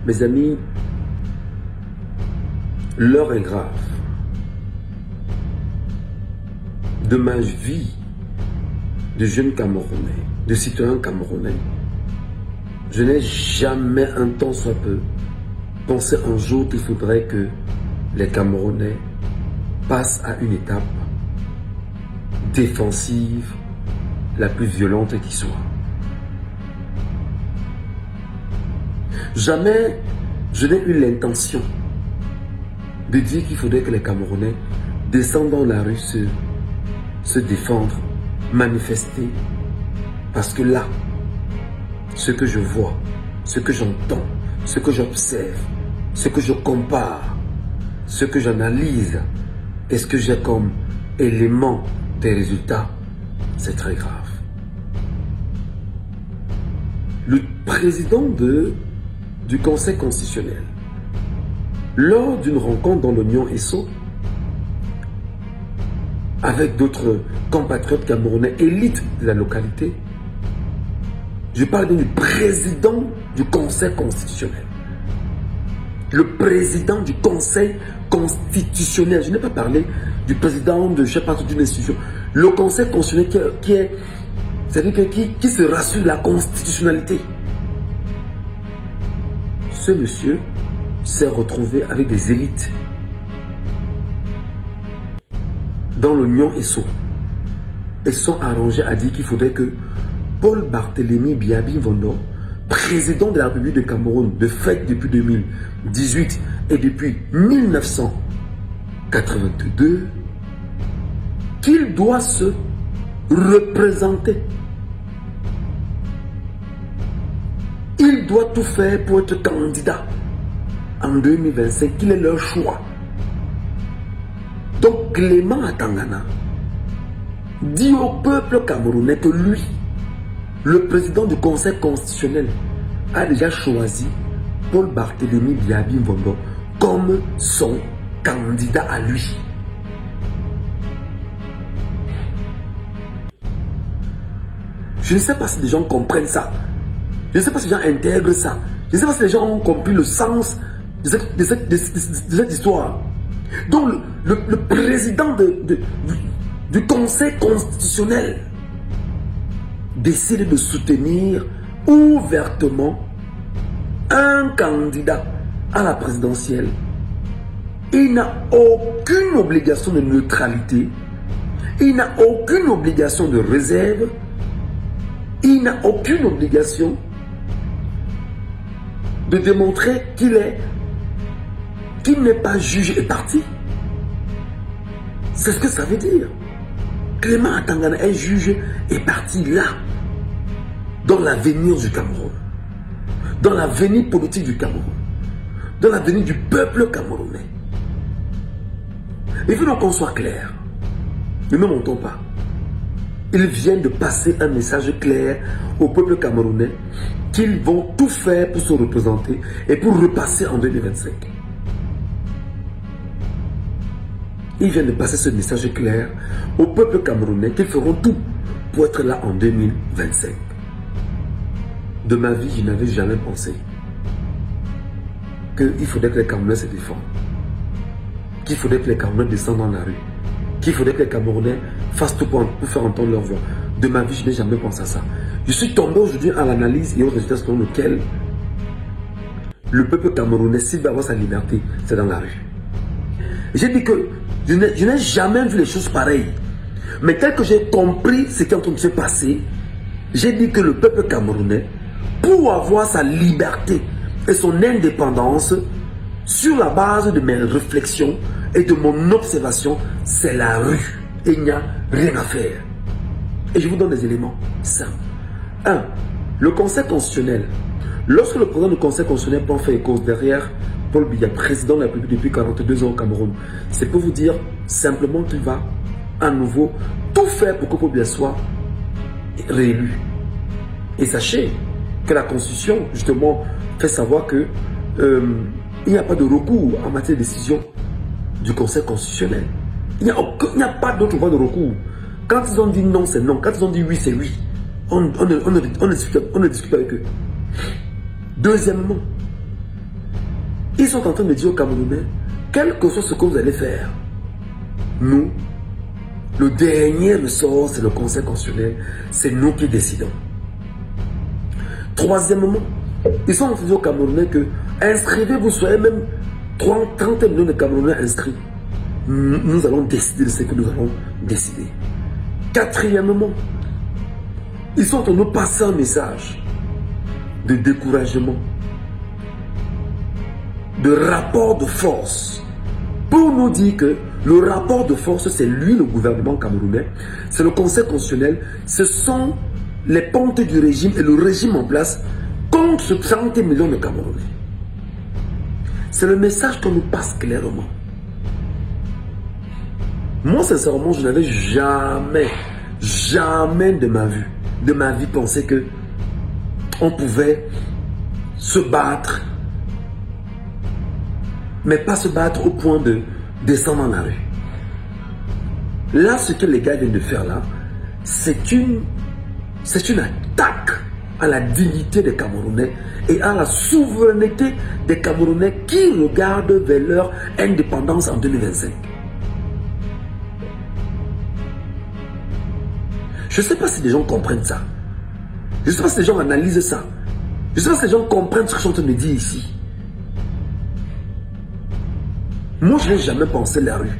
Mes amis, l'heure est grave. De ma vie de jeune Camerounais, de citoyen camerounais, je n'ai jamais un temps soit peu pensé un jour qu'il faudrait que les Camerounais passent à une étape défensive la plus violente qui soit. Jamais je n'ai eu l'intention de dire qu'il faudrait que les Camerounais descendent dans la rue se défendre, manifester. Parce que là, ce que je vois, ce que j'entends, ce que j'observe, ce que je compare, ce que j'analyse, et ce que j'ai comme élément des résultats, c'est très grave. Le président du Conseil constitutionnel, lors d'une rencontre dans l'Oignon Esso, avec d'autres compatriotes camerounais élites de la localité, je parle du président du Conseil constitutionnel. Le président du Conseil constitutionnel. Je n'ai pas parlé du président de, je sais pas, d'une institution. Le Conseil constitutionnel c'est-à-dire qui se rassure de la constitutionnalité. Ce monsieur s'est retrouvé avec des élites dans l'Oignon Esso. Ils sont arrangés à dire qu'il faudrait que Paul Barthélémy Biabi Mvondo, président de la République de Cameroun, de fait depuis 2018 et depuis 1982, qu'il doit se représenter. Il doit tout faire pour être candidat en 2025, qu'il est leur choix. Donc Clément Atangana dit au peuple camerounais que lui, le président du Conseil constitutionnel, a déjà choisi Paul Barthélémy Biabi Mvondo comme son candidat à lui. Je ne sais pas si les gens comprennent ça. Je ne sais pas si les gens intègrent ça. Je ne sais pas si les gens ont compris le sens de cette histoire. Donc le président du Conseil constitutionnel décide de soutenir ouvertement un candidat à la présidentielle. Il n'a aucune obligation de neutralité, il n'a aucune obligation de réserve, il n'a aucune obligation de démontrer qu'il n'est pas juge et parti. C'est ce que ça veut dire. Clément Atangana est juge et parti là, dans l'avenir du Cameroun, dans l'avenir politique du Cameroun, dans l'avenir du peuple camerounais. Il faut donc qu'on soit clair. Ne me mentons pas. Ils viennent de passer un message clair au peuple camerounais qu'ils vont tout faire pour se représenter et pour repasser en 2025. Ils viennent de passer ce message clair au peuple camerounais qu'ils feront tout pour être là en 2025. De ma vie, je n'avais jamais pensé qu'il faudrait que les Camerounais se défendent, qu'il faudrait que les Camerounais descendent dans la rue, qu'il faudrait que les Camerounais fassent tout pour faire entendre leur voix. De ma vie, je n'ai jamais pensé à ça. Je suis tombé aujourd'hui à l'analyse et aux résultats selon lesquels le peuple camerounais, s'il veut avoir sa liberté, c'est dans la rue. J'ai dit que je n'ai jamais vu les choses pareilles. Mais tel que j'ai compris ce qui est en train de se passer, j'ai dit que le peuple camerounais, pour avoir sa liberté et son indépendance, sur la base de mes réflexions et de mon observation, c'est la rue. Et il n'y a rien à faire. Et je vous donne des éléments simples. 1. Le Conseil constitutionnel. Lorsque le président du Conseil constitutionnel prend fait et cause derrière Paul Biya, président de la République depuis 42 ans au Cameroun, c'est pour vous dire simplement qu'il va à nouveau tout faire pour que Paul Biya soit réélu. Et sachez que la Constitution, justement, fait savoir que il n'y a pas de recours en matière de décision du Conseil constitutionnel. Il n'y a pas d'autre voie de recours. Quand ils ont dit non, c'est non. Quand ils ont dit oui, c'est oui. On ne discute avec eux. Deuxièmement, Ils sont en train de dire aux Camerounais, quel que soit ce que vous allez faire, nous, le dernier ressort, c'est le Conseil constitutionnel, c'est nous qui décidons. Troisièmement, ils sont en train de dire aux Camerounais que inscrivez-vous, soyez même 30 millions de Camerounais inscrits. Nous allons décider de ce que nous allons décider. Quatrièmement, ils sont en train de nous passer un message de découragement, de rapport de force, pour nous dire que le rapport de force, c'est lui, le gouvernement camerounais, c'est le Conseil constitutionnel, ce sont les pontes du régime et le régime en place contre ce 30 millions de Camerounais. C'est le message qu'on nous passe clairement. Moi, sincèrement, je n'avais jamais de ma vie pensé que on pouvait se battre, mais pas se battre au point de descendre dans la rue. Là, ce que les gars viennent de faire là, c'est une attaque à la dignité des Camerounais et à la souveraineté des Camerounais qui regardent vers leur indépendance en 2025. Je ne sais pas si les gens comprennent ça. Je ne sais pas si les gens analysent ça. Je ne sais pas si les gens comprennent ce que je suis en train de dire ici. Moi, je n'ai jamais pensé la rue.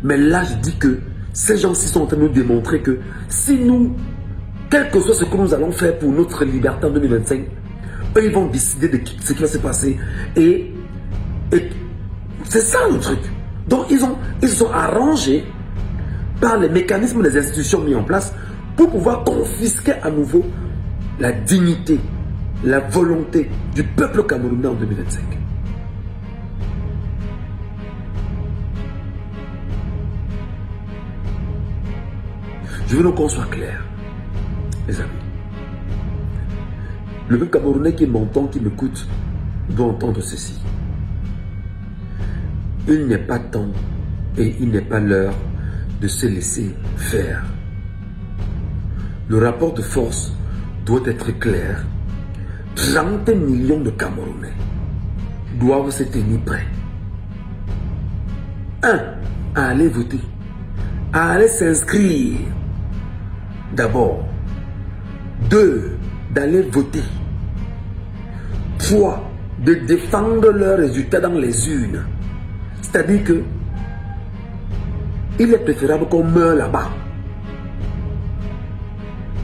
Mais là, je dis que ces gens-ci sont en train de nous démontrer que si nous, quel que soit ce que nous allons faire pour notre liberté en 2025, eux, ils vont décider de ce qui va se passer. Et c'est ça le truc. Donc, ils se sont arrangés par les mécanismes des institutions mis en place pour pouvoir confisquer à nouveau la dignité, la volonté du peuple camerounais en 2025. Je veux donc qu'on soit clair, les amis. Le peuple camerounais qui m'entend, qui m'écoute, doit entendre ceci. Il n'est pas temps et il n'est pas l'heure de se laisser faire. Le rapport de force doit être clair. 30 millions de Camerounais doivent se tenir prêts. 1. À aller voter. À aller s'inscrire. D'abord. 2. D'aller voter. 3. De défendre leurs résultats dans les urnes. C'est-à-dire que il est préférable qu'on meure là-bas.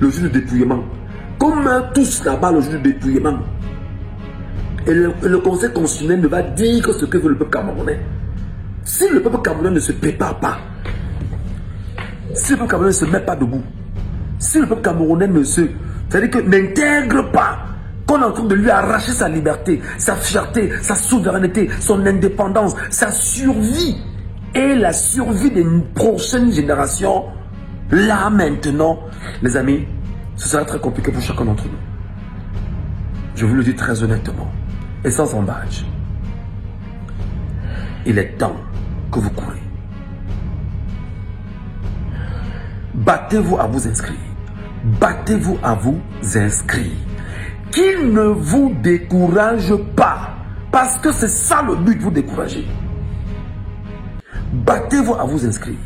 Le jour du dépouillement. Qu'on meurt tous là-bas le jour du dépouillement. Et le Conseil constitutionnel ne va dire que ce que veut le peuple camerounais. Si le peuple camerounais ne se prépare pas, si le peuple camerounais ne se met pas debout, si le peuple camerounais c'est-à-dire que n'intègre pas qu'on est en train de lui arracher sa liberté, sa fierté, sa souveraineté, son indépendance, sa survie et la survie des prochaines générations, là maintenant, les amis, ce sera très compliqué pour chacun d'entre nous. Je vous le dis très honnêtement et sans embâche. Il est temps que vous courez. Battez-vous à vous inscrire. Battez-vous à vous inscrire. Qu'il ne vous décourage pas. Parce que c'est ça le but, vous décourager. Battez-vous à vous inscrire.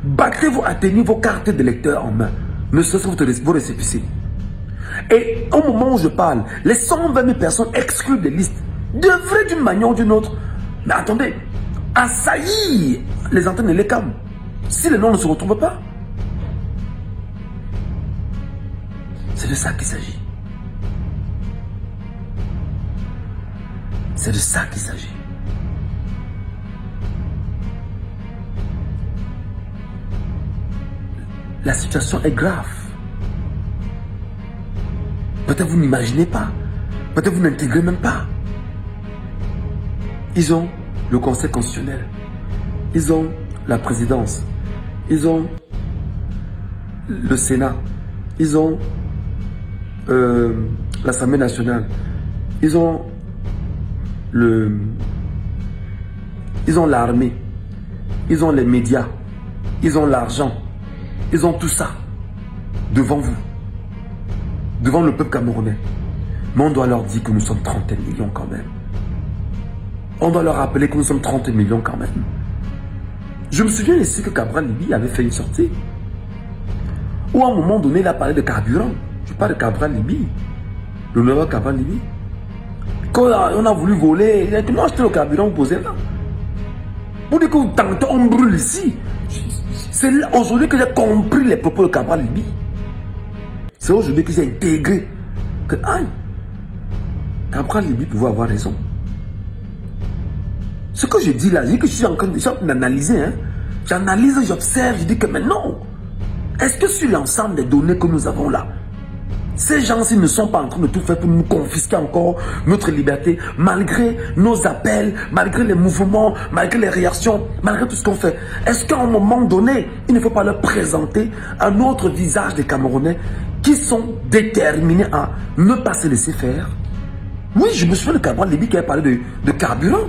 Battez-vous à tenir vos cartes d'électeurs en main. Ne serait-ce que vos récépissés. Et au moment où je parle, les 120 000 personnes exclues des listes devraient d'une manière ou d'une autre, mais attendez, assaillir les antennes et les cams. Si les noms ne se retrouvent pas. C'est de ça qu'il s'agit. C'est de ça qu'il s'agit. La situation est grave. Peut-être vous n'imaginez pas. Peut-être vous n'intégrez même pas. Ils ont le Conseil constitutionnel. Ils ont la présidence. Ils ont le Sénat. Ils ont l'Assemblée nationale. Ils ont l'armée. Ils ont les médias. Ils ont l'argent. Ils ont tout ça devant vous, devant le peuple camerounais. Mais on doit leur dire que nous sommes 30 millions quand même. On doit leur rappeler que nous sommes 30 millions quand même. Je me souviens ici que Cabral Libye avait fait une sortie où à un moment donné, il a parlé de carburant. Je parle de Cabral Libye, le nouveau Cabral Libye. Quand on a voulu voler, il a dit non, achetez le carburant, vous posez là. Vous dites que vous tentez, on brûle ici. C'est aujourd'hui que j'ai compris les propos de Cabral Libye. C'est aujourd'hui que j'ai intégré que Cabral Libye pouvait avoir raison. Ce que je dis là, je dis que je suis en train d'analyser. Hein. J'analyse, j'observe, je dis que mais non. Est-ce que sur l'ensemble des données que nous avons là, ces gens-ci ne sont pas en train de tout faire pour nous confisquer encore notre liberté, malgré nos appels, malgré les mouvements, malgré les réactions, malgré tout ce qu'on fait. Est-ce qu'à un moment donné, il ne faut pas leur présenter un autre visage des Camerounais qui sont déterminés à ne pas se laisser faire? Oui, je me souviens de Cabral Libye qui a parlé de carburant.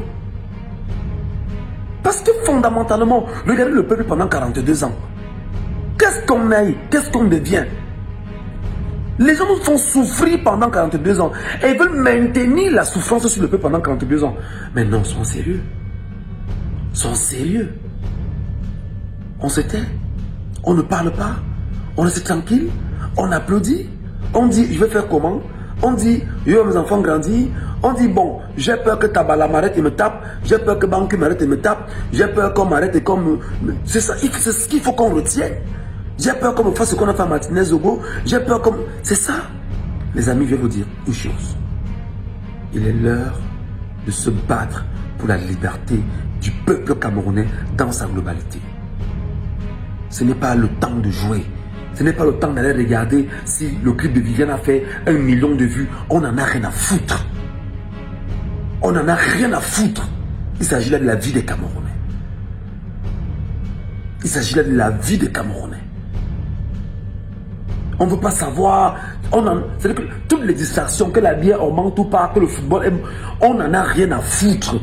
Parce que fondamentalement, regardez le peuple pendant 42 ans. Qu'est-ce qu'on est? Qu'est-ce qu'on devient? Les gens nous font souffrir pendant 42 ans. Et ils veulent maintenir la souffrance sur le peuple pendant 42 ans. Mais non, soyons sérieux. Soyons sérieux. On se tait. On ne parle pas. On reste tranquille. On applaudit. On dit, je vais faire comment? On dit, je vais mes enfants grandir. On dit, bon, j'ai peur que Tabala m'arrête et me tape. J'ai peur que Banque m'arrête et me tape. J'ai peur qu'on m'arrête et qu'on me... C'est ça, c'est ce qu'il faut qu'on retienne. J'ai peur qu'on me fasse ce qu'on a fait à Martinez-Zogo. J'ai peur qu'on... C'est ça. Les amis, je vais vous dire une chose. Il est l'heure de se battre pour la liberté du peuple camerounais dans sa globalité. Ce n'est pas le temps de jouer. Ce n'est pas le temps d'aller regarder si le clip de Viviane a fait 1 million de vues. On n'en a rien à foutre. On n'en a rien à foutre. Il s'agit là de la vie des Camerounais. Il s'agit là de la vie des Camerounais. On ne veut pas savoir. C'est-à-dire que toutes les distractions, que la bière augmente ou pas, que le football, on n'en a rien à foutre.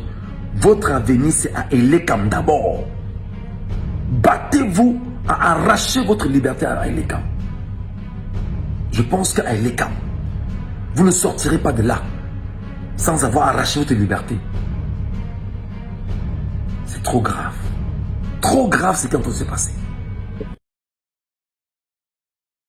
Votre avenir, c'est à Elekam d'abord. Battez-vous à arracher votre liberté à Elekam. Je pense qu'à Elekam, vous ne sortirez pas de là sans avoir arraché votre liberté. C'est trop grave. Trop grave ce qui est en train de se passer.